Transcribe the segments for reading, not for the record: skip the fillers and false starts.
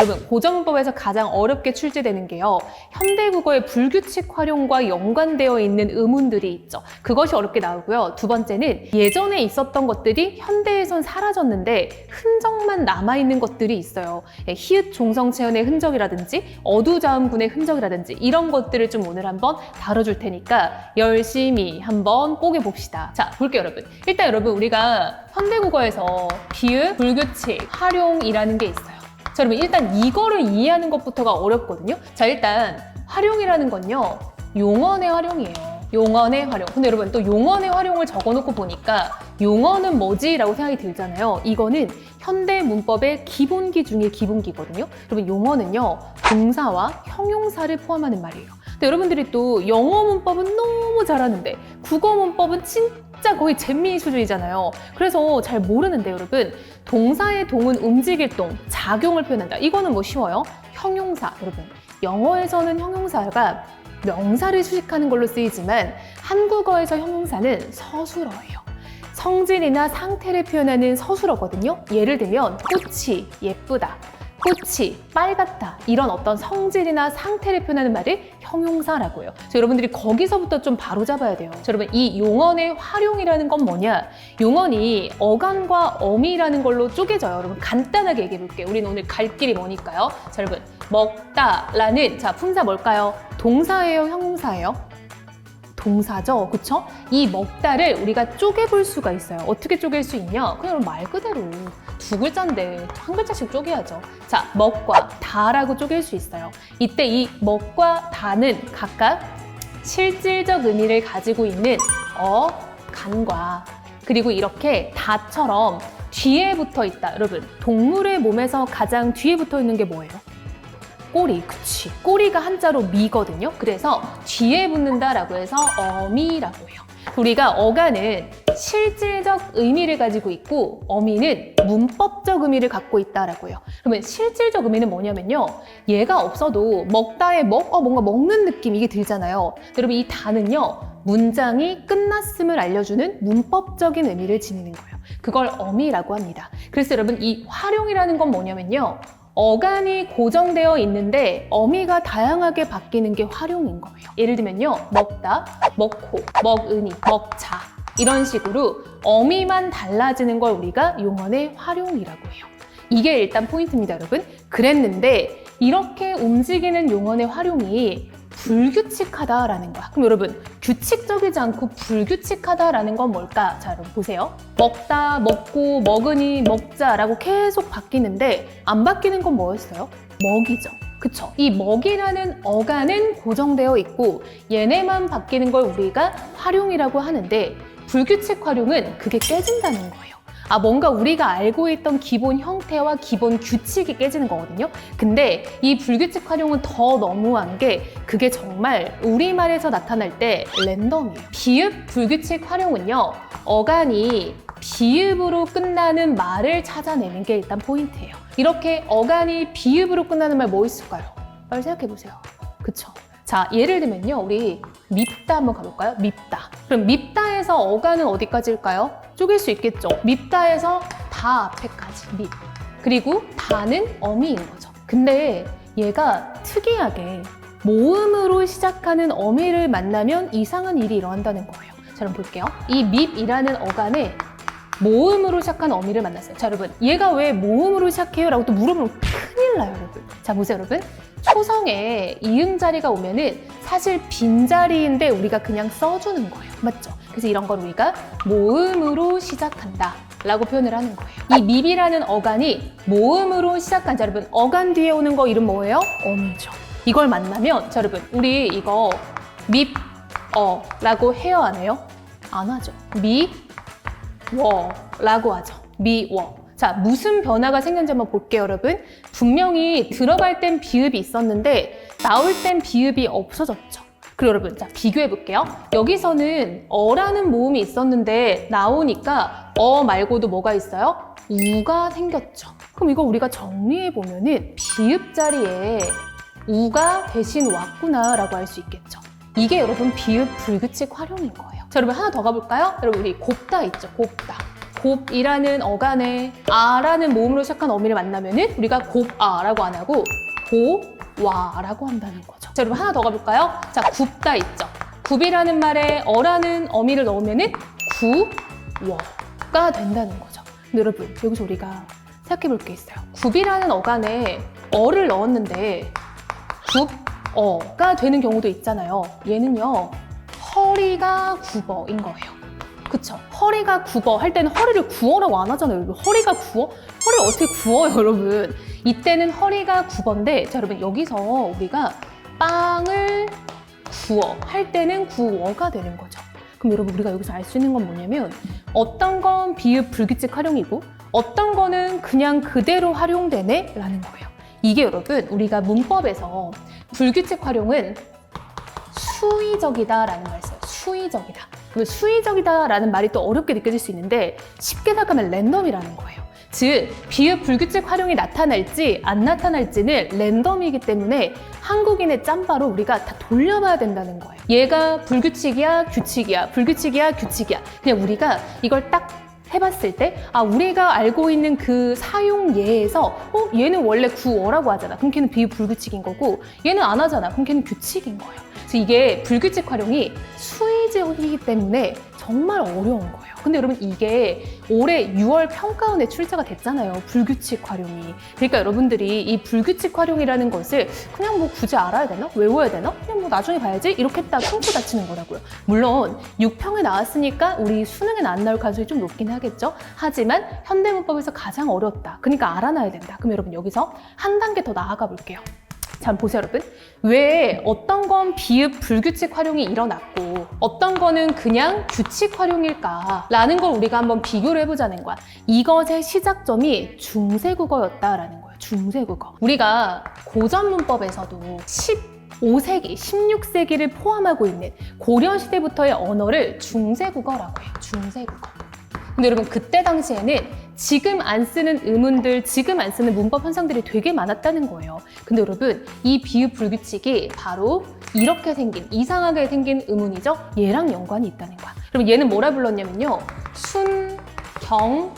여러분, 고전문법에서 가장 어렵게 출제되는 게요, 현대국어의 불규칙 활용과 연관되어 있는 의문들이 있죠. 그것이 어렵게 나오고요. 두 번째는 예전에 있었던 것들이 현대에선 사라졌는데 흔적만 남아있는 것들이 있어요. 히읗 종성체언의 흔적이라든지 어두자음군의 흔적이라든지 이런 것들을 좀 오늘 한번 다뤄줄 테니까 열심히 한번 뽀개봅시다. 자, 볼게요, 여러분. 일단 여러분, 우리가 현대국어에서 비읍, 불규칙, 활용이라는 게 있어요. 자, 여러분, 일단 이거를 이해하는 것부터가 어렵거든요. 자, 일단 활용이라는 건요, 용언의 활용이에요. 용언의 활용. 근데 여러분, 또 용언의 활용을 적어놓고 보니까 용언은 뭐지? 라고 생각이 들잖아요. 이거는 현대 문법의 기본기 중에 기본기거든요. 여러분, 용언은요, 동사와 형용사를 포함하는 말이에요. 근데 여러분들이 또 영어 문법은 너무 잘하는데 국어 문법은 진짜 거의 잼민이 수준이잖아요. 그래서 잘 모르는데 여러분, 동사의 동은 움직일 동, 작용을 표현한다. 이거는 뭐 쉬워요? 형용사. 여러분, 영어에서는 형용사가 명사를 수식하는 걸로 쓰이지만 한국어에서 형용사는 서술어예요. 성질이나 상태를 표현하는 서술어거든요. 예를 들면 꽃이 예쁘다, 꽃이 빨갛다, 이런 어떤 성질이나 상태를 표현하는 말을 형용사라고 해요. 그래서 여러분들이 거기서부터 좀 바로 잡아야 돼요. 자, 여러분, 이 용언의 활용이라는 건 뭐냐? 용언이 어간과 어미라는 걸로 쪼개져요. 여러분, 간단하게 얘기해 볼게요. 우리는 오늘 갈 길이 뭐니까요. 자, 여러분, 먹다라는, 자, 품사 뭘까요? 동사예요, 형용사예요? 동사죠, 그쵸? 이 먹다를 우리가 쪼개볼 수가 있어요. 어떻게 쪼갤 수 있냐? 그냥 말 그대로 두 글자인데 한 글자씩 쪼개야죠. 자, 먹과 다라고 쪼갤 수 있어요. 이때 이 먹과 다는 각각 실질적 의미를 가지고 있는 간과, 그리고 이렇게 다처럼 뒤에 붙어 있다. 여러분, 동물의 몸에서 가장 뒤에 붙어 있는 게 뭐예요? 꼬리, 그치. 꼬리가 한자로 미거든요. 그래서 뒤에 붙는다라고 해서 어미라고 해요. 우리가 어간은 실질적 의미를 가지고 있고 어미는 문법적 의미를 갖고 있다라고 해요. 그러면 실질적 의미는 뭐냐면요, 얘가 없어도 먹다의 뭔가 먹는 느낌, 이게 들잖아요. 여러분, 이 다는요, 문장이 끝났음을 알려주는 문법적인 의미를 지니는 거예요. 그걸 어미라고 합니다. 그래서 여러분, 이 활용이라는 건 뭐냐면요, 어간이 고정되어 있는데 어미가 다양하게 바뀌는 게 활용인 거예요. 예를 들면요, 먹다, 먹고, 먹으니, 먹자, 이런 식으로 어미만 달라지는 걸 우리가 용언의 활용이라고 해요. 이게 일단 포인트입니다, 여러분. 그랬는데 이렇게 움직이는 용언의 활용이 불규칙하다라는 거야. 그럼 여러분, 규칙적이지 않고 불규칙하다라는 건 뭘까? 자, 여러분 보세요. 먹다, 먹고, 먹으니, 먹자라고 계속 바뀌는데 안 바뀌는 건 뭐였어요? 먹이죠. 그쵸? 이 먹이라는 어간은 고정되어 있고 얘네만 바뀌는 걸 우리가 활용이라고 하는데, 불규칙 활용은 그게 깨진다는 거예요. 뭔가 우리가 알고 있던 기본 형태와 기본 규칙이 깨지는 거거든요. 근데 이 불규칙 활용은 더 너무한 게, 그게 정말 우리말에서 나타날 때 랜덤이에요. 비읍 불규칙 활용은요, 어간이 비읍으로 끝나는 말을 찾아내는 게 일단 포인트예요. 이렇게 어간이 비읍으로 끝나는 말 뭐 있을까요? 빨리 생각해 보세요. 그쵸? 자, 예를 들면요, 우리 밉다 한번 가볼까요? 밉다. 그럼 밉다에서 어간은 어디까지일까요? 쪼갤 수 있겠죠. 밉다에서 다 앞에까지 밉. 그리고 다는 어미인 거죠. 근데 얘가 특이하게 모음으로 시작하는 어미를 만나면 이상한 일이 일어난다는 거예요. 자, 그럼 볼게요. 이 밉이라는 어간에 모음으로 시작한 어미를 만났어요. 자, 여러분, 얘가 왜 모음으로 시작해요? 라고 또 물어보면 큰일 나요, 여러분. 자, 보세요, 여러분. 초성에 이음 자리가 오면은 사실 빈자리인데 우리가 그냥 써주는 거예요. 맞죠? 그래서 이런 걸 우리가 모음으로 시작한다 라고 표현을 하는 거예요. 이 밉이라는 어간이 모음으로 시작한, 자, 여러분, 어간 뒤에 오는 거 이름 뭐예요? 어미죠. 이걸 만나면, 자, 여러분, 우리 이거 라고 해요, 안 해요? 안 하죠. 라고 하죠. 미워. 자, 무슨 변화가 생겼는지 한번 볼게요, 여러분. 분명히 들어갈 땐 비읍이 있었는데 나올 땐 비읍이 없어졌죠. 그리고 여러분, 자, 비교해 볼게요. 여기서는 어라는 모음이 있었는데 나오니까 말고도 뭐가 있어요? 우가 생겼죠. 그럼 이거 우리가 정리해 보면은 비읍 자리에 우가 대신 왔구나 라고 할 수 있겠죠. 이게 여러분 비읍 불규칙 활용인 거예요. 자, 여러분 하나 더 가볼까요? 여러분, 우리 곱다 있죠, 곱다. 곱이라는 어간에 아라는 모음으로 시작한 어미를 만나면은 우리가 곱아라고 안 하고 고와라고 한다는 거죠. 자, 여러분 하나 더 가볼까요? 자, 굽다 있죠. 굽이라는 말에 어라는 어미를 넣으면은 구워가 된다는 거죠. 근데 여러분 여기서 우리가 생각해 볼 게 있어요. 굽이라는 어간에 어를 넣었는데 굽어가 되는 경우도 있잖아요. 얘는요, 허리가 굽어인 거예요. 그쵸? 허리가 굽어 할 때는 허리를 구어라고 안 하잖아요. 여러분. 허리가 구어? 허리를 어떻게 구워요, 여러분? 이때는 허리가 굽어인데, 자, 여러분 여기서 우리가 빵을 구워 할 때는 구워가 되는 거죠. 그럼 여러분 우리가 여기서 알 수 있는 건 뭐냐면, 어떤 건 비읍 불규칙 활용이고 어떤 거는 그냥 그대로 활용되네 라는 거예요. 이게 여러분 우리가 문법에서 불규칙 활용은 수의적이다 라는 말 써요. 수의적이다. 수의적이다 라는 말이 또 어렵게 느껴질 수 있는데, 쉽게 생각하면 랜덤이라는 거예요. 즉, 비읍 불규칙 활용이 나타날지 안 나타날지는 랜덤이기 때문에 한국인의 짬바로 우리가 다 돌려봐야 된다는 거예요. 얘가 불규칙이야, 규칙이야, 불규칙이야, 규칙이야. 그냥 우리가 이걸 딱 해봤을 때, 아, 우리가 알고 있는 그 사용 예에서 얘는 원래 구어라고 하잖아. 그럼 걔는 비읍 불규칙인 거고, 얘는 안 하잖아. 그럼 걔는 규칙인 거예요. 그래서 이게 불규칙 활용이 수의적이기 때문에 정말 어려운 거예요. 근데 여러분 이게 올해 6월 평가원에 출제가 됐잖아요. 불규칙 활용이. 그러니까 여러분들이 이 불규칙 활용이라는 것을 그냥 뭐 굳이 알아야 되나? 외워야 되나? 그냥 뭐 나중에 봐야지? 이렇게 딱 평소 다치는 거라고요. 물론 6평에 나왔으니까 우리 수능에는 안 나올 가능성이 좀 높긴 하겠죠. 하지만 현대문법에서 가장 어렵다. 그러니까 알아놔야 된다. 그럼 여러분 여기서 한 단계 더 나아가 볼게요. 자, 보세요 여러분. 왜 어떤 건 비읍 불규칙 활용이 일어났고 어떤 거는 그냥 규칙 활용일까 라는 걸 우리가 한번 비교를 해보자는 거야. 이것의 시작점이 중세국어였다라는 거예요. 중세국어. 우리가 고전문법에서도 15세기, 16세기를 포함하고 있는 고려시대부터의 언어를 중세국어라고 해요. 중세국어. 근데 여러분 그때 당시에는 지금 안 쓰는 의문들, 지금 안 쓰는 문법 현상들이 되게 많았다는 거예요. 근데 여러분 이 비읍 불규칙이 바로 이렇게 생긴, 이상하게 생긴 의문이죠. 얘랑 연관이 있다는 거야. 그럼 얘는 뭐라 불렀냐면요, 순, 경,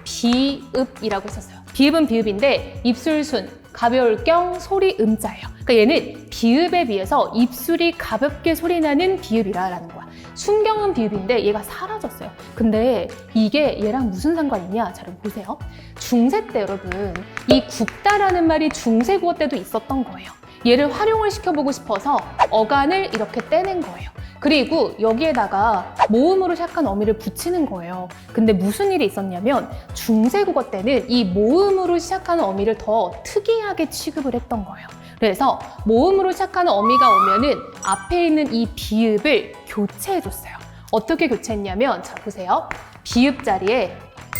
비읍이라고 했었어요. 비읍은 비읍인데 입술 순, 가벼울 경, 소리 음자예요. 그러니까 얘는 비읍에 비해서 입술이 가볍게 소리나는 비읍이라는 거야. 순경은 비읍인데 얘가 사라졌어요. 근데 이게 얘랑 무슨 상관이 있냐? 자, 여러분 보세요. 중세 때 여러분 이 굽다라는 말이 중세국어 때도 있었던 거예요. 얘를 활용을 시켜보고 싶어서 어간을 이렇게 떼낸 거예요. 그리고 여기에다가 모음으로 시작한 어미를 붙이는 거예요. 근데 무슨 일이 있었냐면 중세국어 때는 이 모음으로 시작하는 어미를 더 특이하게 취급을 했던 거예요. 그래서 모음으로 시작하는 어미가 오면은 앞에 있는 이 비읍을 교체해줬어요. 어떻게 교체했냐면, 자 보세요. 비읍 자리에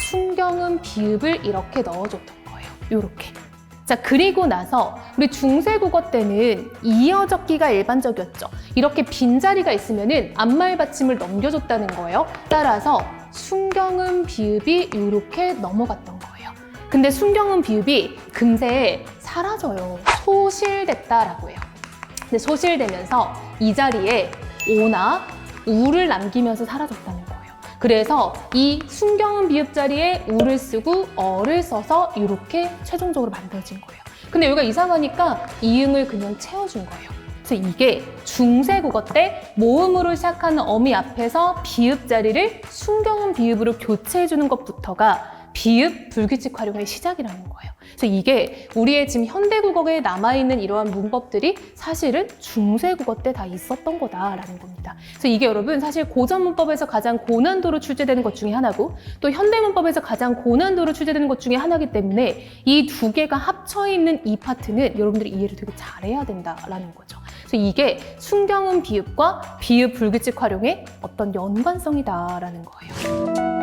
순경음 비읍을 이렇게 넣어줬던 거예요. 요렇게. 자, 그리고 나서 우리 중세국어 때는 이어 적기가 일반적이었죠. 이렇게 빈자리가 있으면은 앞말 받침을 넘겨줬다는 거예요. 따라서 순경음 비읍이 이렇게 넘어갔던 거예요. 근데 순경음 비읍이 금세 사라져요. 소실됐다라고 해요. 근데 소실되면서 이 자리에 오나 우를 남기면서 사라졌다는 거예요. 그래서 이 순경음 비읍 자리에 우를 쓰고 어를 써서 이렇게 최종적으로 만들어진 거예요. 근데 여기가 이상하니까 이음을 그냥 채워준 거예요. 그래서 이게 중세국어 때 모음으로 시작하는 어미 앞에서 비읍 자리를 순경음 비읍으로 교체해주는 것부터가 비읍 불규칙 활용의 시작이라는 거예요. 그래서 이게 우리의 지금 현대국어에 남아있는 이러한 문법들이 사실은 중세국어 때 다 있었던 거다라는 겁니다. 그래서 이게 여러분 사실 고전문법에서 가장 고난도로 출제되는 것 중에 하나고 또 현대문법에서 가장 고난도로 출제되는 것 중에 하나이기 때문에 이 두 개가 합쳐있는 이 파트는 여러분들이 이해를 되게 잘해야 된다라는 거죠. 그래서 이게 순경음 비읍과 비읍 불규칙 활용의 어떤 연관성이다라는 거예요.